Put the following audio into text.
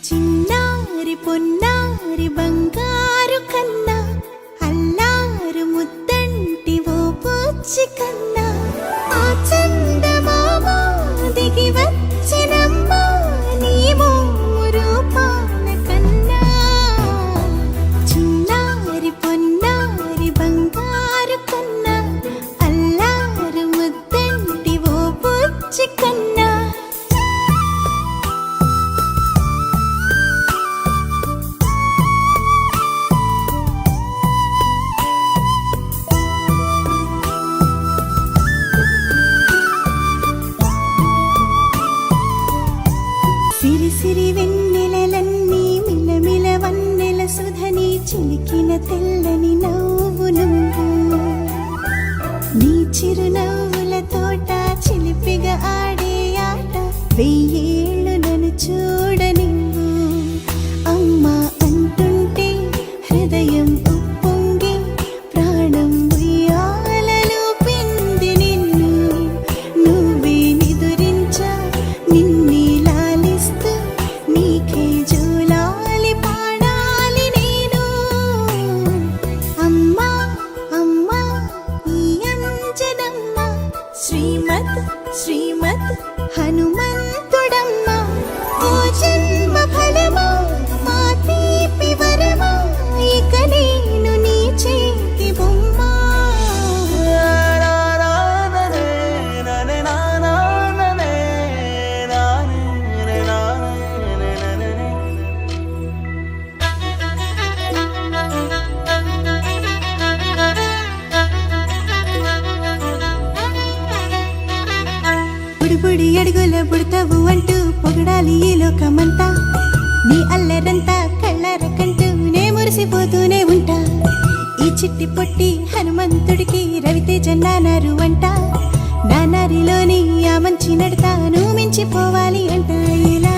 చిన్నారి పొన్నారి బంగారు కన్నా అల్లారు ముద్దంటి ఓ పూచి కన్నా ఆ చందమామ దిగి వచ్చినమ్మా నీ రూపాల కన్నా చిన్నారి పొన్నారి బంగారు కన్నా అల్లారు ముద్దంటి ఓ పూచి కన్నా సిరి సిరి వెన్నెలలన్నీ మిలమిల వన్నెల సుధని చిలికిన తెల్లని నవ్వు నువ్వు నీ చిరునవ్వుల తోట చిలిపిగా ఆడే ఆట వెయ్యేళ్ళు నన్ను చూడ నువ్వు అమ్మా అంటుంటే హృదయం ఉప్పొంగి ప్రాణం ఉయ్యాలలో పిండి నిన్ను నువ్వే నిదురించా నిన్నే నీకే జూలాలి పాడాలి నేను అమ్మా అమ్మా ఈ అంజనమ్మ శ్రీమద్ శ్రీమద్ హనుమంతుడమ్మ ఓ జన్మ ఫలమా మా తీపి వరమా ఇక నేను నీ చేతి బొమ్మ బుడి అడుగుల బుడతావు అంటూ పొగడాలి ఈ లోకమంతా నీ అల్లరంతా కళ్ళారకంటూ నే మురిసిపోతూనే ఉంటా ఈ చిట్టి పొట్టి హనుమంతుడికి రవితేజ నానారు అంట నానారిలోని ఆ మంచి నడతా నువ్వు మించిపోవాలి అంట ఇలా